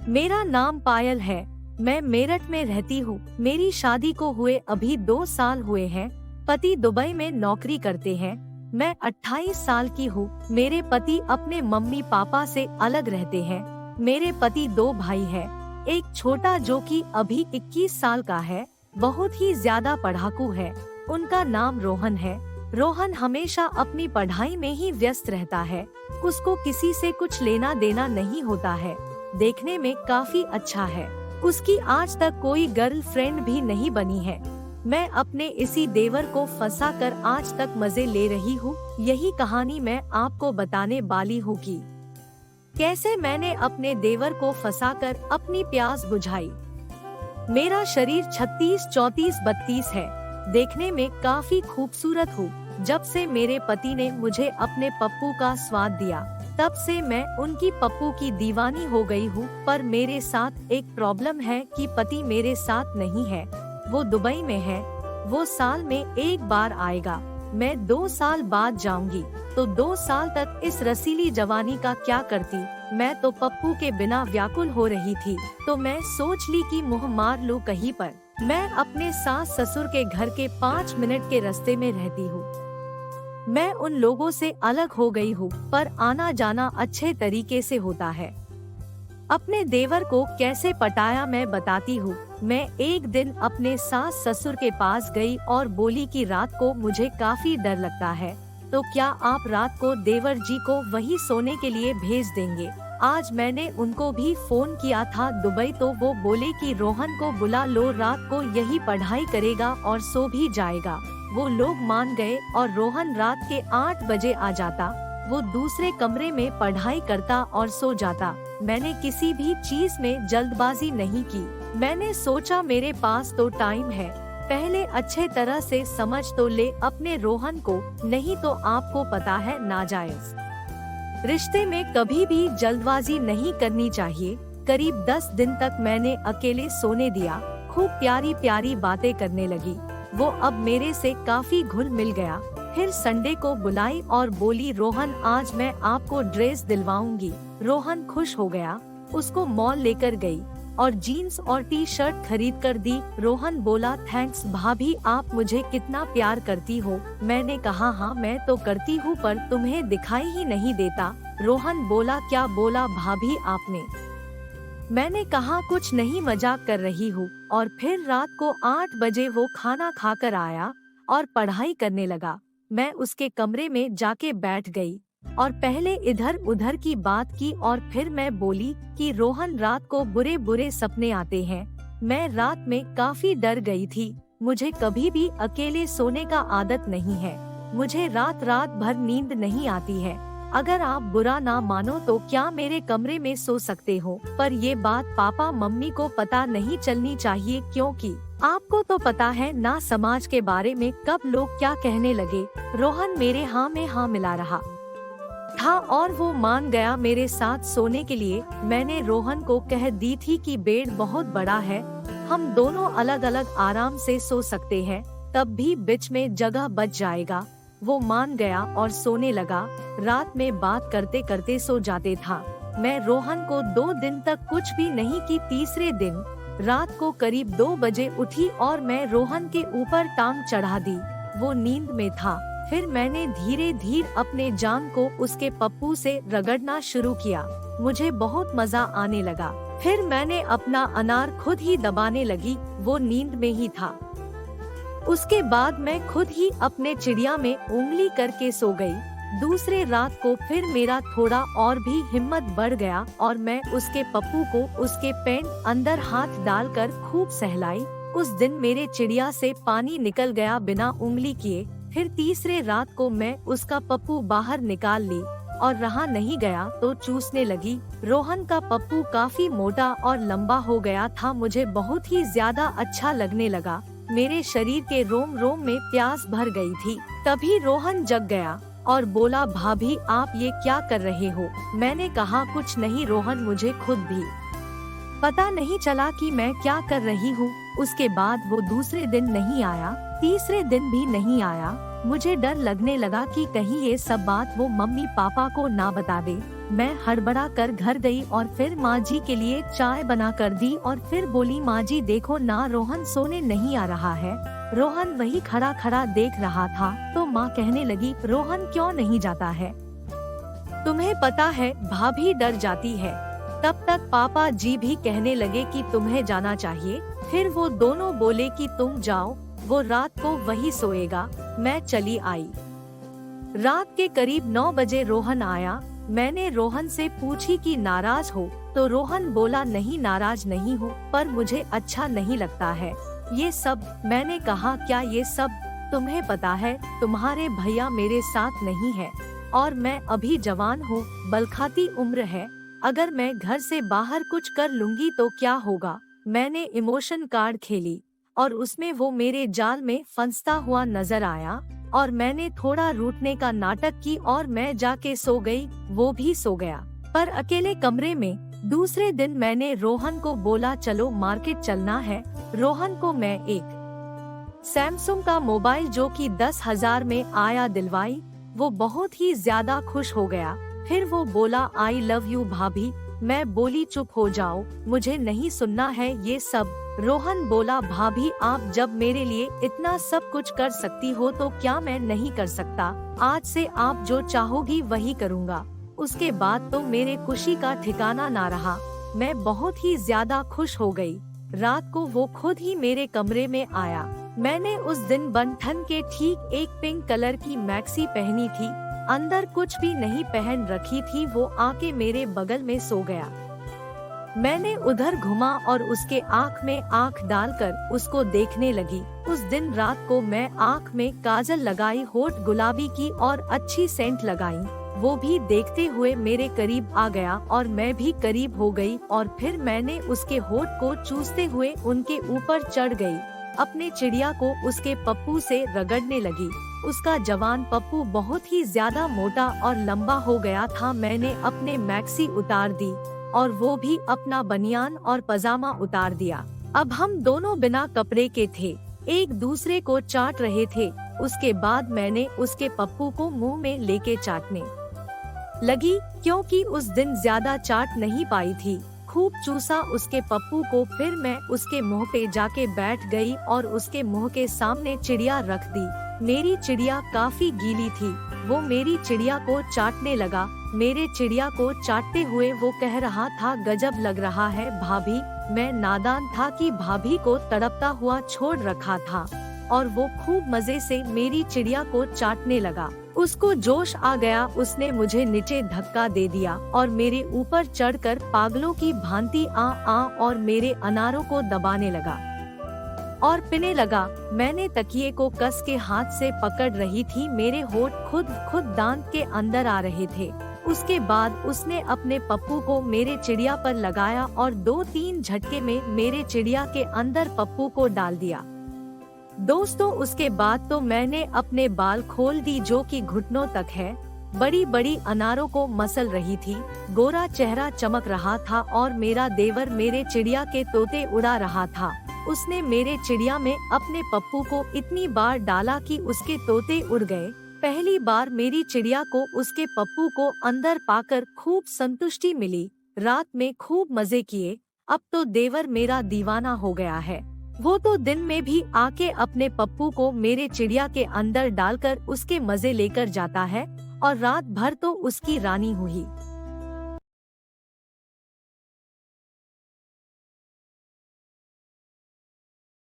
मेरा नाम पायल है। मैं मेरठ में रहती हूँ। मेरी शादी को हुए अभी 2 साल हुए हैं। पति दुबई में नौकरी करते हैं। मैं 28 साल की हूँ। मेरे पति अपने मम्मी पापा से अलग रहते हैं। मेरे पति 2 भाई हैं। एक छोटा जो कि अभी 21 साल का है, बहुत ही ज्यादा पढ़ाकू है। उनका नाम रोहन है। रोहन हमेशा अपनी पढ़ाई में ही व्यस्त रहता है। उसको किसी से कुछ लेना देना नहीं होता है। देखने में काफी अच्छा है। उसकी आज तक कोई गर्लफ्रेंड भी नहीं बनी है। मैं अपने इसी देवर को फंसाकर आज तक मजे ले रही हूँ। यही कहानी मैं आपको बताने वाली हूँ कि कैसे मैंने अपने देवर को फंसाकर अपनी प्यास बुझाई। मेरा शरीर 36, 34, 32 है। देखने में काफी खूबसूरत हूँ। जब से मेरे पति ने मुझे अपने पप्पू का स्वाद दिया, तब से मैं उनकी पप्पू की दीवानी हो गई हूँ। पर मेरे साथ एक प्रॉब्लम है कि पति मेरे साथ नहीं है। वो दुबई में है। वो साल में एक बार आएगा। मैं 2 साल बाद जाऊंगी। तो 2 साल तक इस रसीली जवानी का क्या करती। मैं तो पप्पू के बिना व्याकुल हो रही थी। तो मैं सोच ली कि मुँह मार लूं कहीं पर। मैं अपने सास ससुर के घर के 5 मिनट के रास्ते में रहती हूँ। मैं उन लोगों से अलग हो गई हूँ, पर आना जाना अच्छे तरीके से होता है। अपने देवर को कैसे पटाया मैं बताती हूँ। मैं एक दिन अपने सास ससुर के पास गई और बोली कि रात को मुझे काफी डर लगता है, तो क्या आप रात को देवर जी को वही सोने के लिए भेज देंगे। आज मैंने उनको भी फोन किया था दुबई, तो वो बोले कि रोहन को बुला लो, रात को यही पढ़ाई करेगा और सो भी जाएगा। वो लोग मान गए और रोहन रात के 8 बजे आ जाता। वो दूसरे कमरे में पढ़ाई करता और सो जाता। मैंने किसी भी चीज में जल्दबाजी नहीं की। मैंने सोचा मेरे पास तो टाइम है, पहले अच्छे तरह से समझ तो ले अपने रोहन को, नहीं तो आपको पता है नाजायज रिश्ते में कभी भी जल्दबाजी नहीं करनी चाहिए। करीब 10 दिन तक मैंने अकेले सोने दिया। खूब प्यारी प्यारी बातें करने लगी। वो अब मेरे से काफी घुल मिल गया। फिर संडे को बुलाई और बोली रोहन आज मैं आपको ड्रेस दिलवाऊंगी। रोहन खुश हो गया। उसको मॉल लेकर गई और जीन्स और टी-शर्ट खरीद कर दी। रोहन बोला थैंक्स भाभी, आप मुझे कितना प्यार करती हो। मैंने कहा हाँ मैं तो करती हूँ, पर तुम्हें दिखाई ही नहीं देता। रोहन बोला क्या बोला भाभी आपने। मैंने कहा कुछ नहीं, मजाक कर रही हूँ। और फिर रात को 8 बजे वो खाना खाकर आया और पढ़ाई करने लगा। मैं उसके कमरे में जाके बैठ गई और पहले इधर उधर की बात की और फिर मैं बोली कि रोहन रात को बुरे बुरे सपने आते हैं। मैं रात में काफी डर गई थी। मुझे कभी भी अकेले सोने का आदत नहीं है। मुझे रात रात भर नींद नहीं आती है। अगर आप बुरा ना मानो तो क्या मेरे कमरे में सो सकते हो, पर ये बात पापा मम्मी को पता नहीं चलनी चाहिए, क्योंकि आपको तो पता है ना समाज के बारे में कब लोग क्या कहने लगे। रोहन मेरे हाँ में हाँ मिला रहा था और वो मान गया मेरे साथ सोने के लिए। मैंने रोहन को कह दी थी कि बेड बहुत बड़ा है, हम दोनों अलग अलग आराम से सो सकते हैं, तब भी बीच में जगह बच जाएगा। वो मान गया और सोने लगा। रात में बात करते करते सो जाते था। मैं रोहन को 2 दिन तक कुछ भी नहीं की। तीसरे दिन रात को करीब 2 बजे उठी और मैं रोहन के ऊपर टांग चढ़ा दी। वो नींद में था। फिर मैंने धीरे धीरे अपने जांघ को उसके पप्पू से रगड़ना शुरू किया। मुझे बहुत मजा आने लगा। फिर मैंने अपना अनार खुद ही दबाने लगी। वो नींद में ही था। उसके बाद मैं खुद ही अपने चिड़िया में उंगली करके सो गई। दूसरे रात को फिर मेरा थोड़ा और भी हिम्मत बढ़ गया और मैं उसके पप्पू को उसके पैंट अंदर हाथ डालकर खूब सहलाई। उस दिन मेरे चिड़िया से पानी निकल गया बिना उंगली किए। फिर तीसरे रात को मैं उसका पप्पू बाहर निकाल ली और रहा नहीं गया तो चूसने लगी। रोहन का पप्पू काफी मोटा और लंबा हो गया था। मुझे बहुत ही ज्यादा अच्छा लगने लगा। मेरे शरीर के रोम रोम में प्यास भर गई थी। तभी रोहन जग गया और बोला भाभी आप ये क्या कर रहे हो। मैंने कहा कुछ नहीं रोहन, मुझे खुद भी पता नहीं चला कि मैं क्या कर रही हूँ। उसके बाद वो दूसरे दिन नहीं आया, तीसरे दिन भी नहीं आया। मुझे डर लगने लगा कि कहीं ये सब बात वो मम्मी पापा को ना बता दे। मैं हड़बड़ा कर घर गई और फिर माँ जी के लिए चाय बना कर दी और फिर बोली, माँ जी देखो ना, रोहन सोने नहीं आ रहा है। रोहन वही खड़ा खड़ा देख रहा था। तो माँ कहने लगी, रोहन क्यों नहीं जाता है? तुम्हें पता है भाभी डर जाती है। तब तक पापा जी भी कहने लगे कि तुम्हें जाना चाहिए। फिर वो दोनों बोले कि तुम जाओ, वो रात को वही सोएगा। मैं चली आई। रात के करीब 9 बजे रोहन आया। मैंने रोहन से पूछी कि नाराज हो? तो रोहन बोला, नहीं नाराज नहीं हूँ, पर मुझे अच्छा नहीं लगता है ये सब। मैंने कहा, क्या ये सब तुम्हें पता है? तुम्हारे भैया मेरे साथ नहीं है और मैं अभी जवान हूँ, बलखाती उम्र है। अगर मैं घर से बाहर कुछ कर लूंगी तो क्या होगा? मैंने इमोशन कार्ड खेली और उसमें वो मेरे जाल में फंसता हुआ नजर आया और मैंने थोड़ा रूठने का नाटक की और मैं जाके सो गई। वो भी सो गया, पर अकेले कमरे में। दूसरे दिन मैंने रोहन को बोला, चलो मार्केट चलना है। रोहन को मैं एक सैमसंग का मोबाइल जो कि 10,000 में आया दिलवाई। वो बहुत ही ज्यादा खुश हो गया। फिर वो बोला, आई लव यू भाभी। मैं बोली, चुप हो जाओ, मुझे नहीं सुनना है ये सब। रोहन बोला, भाभी आप जब मेरे लिए इतना सब कुछ कर सकती हो तो क्या मैं नहीं कर सकता? आज से आप जो चाहोगी वही करूँगा। उसके बाद तो मेरे खुशी का ठिकाना ना रहा। मैं बहुत ही ज्यादा खुश हो गई। रात को वो खुद ही मेरे कमरे में आया। मैंने उस दिन बंठन के ठीक एक पिंक कलर की मैक्सी पहनी थी, अंदर कुछ भी नहीं पहन रखी थी। वो आके मेरे बगल में सो गया। मैंने उधर घुमा और उसके आँख में आँख डालकर उसको देखने लगी। उस दिन रात को मैं आँख में काजल लगाई, होठ गुलाबी की और अच्छी सेंट लगाई। वो भी देखते हुए मेरे करीब आ गया और मैं भी करीब हो गई और फिर मैंने उसके होठ को चूसते हुए उनके ऊपर चढ़ गई। अपने चिड़िया को उसके पप्पू से रगड़ने लगी। उसका जवान पप्पू बहुत ही ज्यादा मोटा और लंबा हो गया था। मैंने अपने मैक्सी उतार दी और वो भी अपना बनियान और पजामा उतार दिया। अब हम दोनों बिना कपड़े के थे, एक दूसरे को चाट रहे थे। उसके बाद मैंने उसके पप्पू को मुंह में लेके चाटने लगी, क्योंकि उस दिन ज्यादा चाट नहीं पाई थी। खूब चूसा उसके पप्पू को। फिर मैं उसके मुंह पे जाके बैठ गई और उसके मुंह के सामने चिड़िया रख दी। मेरी चिड़िया काफी गीली थी। वो मेरी चिड़िया को चाटने लगा। मेरे चिड़िया को चाटते हुए वो कह रहा था, गजब लग रहा है भाभी। मैं नादान था कि भाभी को तड़पता हुआ छोड़ रखा था और वो खूब मजे से मेरी चिड़िया को चाटने लगा। उसको जोश आ गया। उसने मुझे नीचे धक्का दे दिया और मेरे ऊपर चढ़कर पागलों की भांति आ और मेरे अनारों को दबाने लगा और पीने लगा। मैंने तकिए को कस के हाथ से पकड़ रही थी। मेरे होठ खुद दांत के अंदर आ रहे थे। उसके बाद उसने अपने पप्पू को मेरे चिड़िया पर लगाया और 2-3 झटके में मेरे चिड़िया के अंदर पप्पू को डाल दिया। दोस्तों उसके बाद तो मैंने अपने बाल खोल दी जो कि घुटनों तक है। बड़ी बड़ी अनारों को मसल रही थी। गोरा चेहरा चमक रहा था और मेरा देवर मेरे चिड़िया के तोते उड़ा रहा था। उसने मेरे चिड़िया में अपने पप्पू को इतनी बार डाला कि उसके तोते उड़ गए। पहली बार मेरी चिड़िया को उसके पप्पू को अंदर पाकर खूब संतुष्टि मिली। रात में खूब मजे किए। अब तो देवर मेरा दीवाना हो गया है। वो तो दिन में भी आके अपने पप्पू को मेरे चिड़िया के अंदर डालकर उसके मजे लेकर जाता है और रात भर तो उसकी रानी हुई।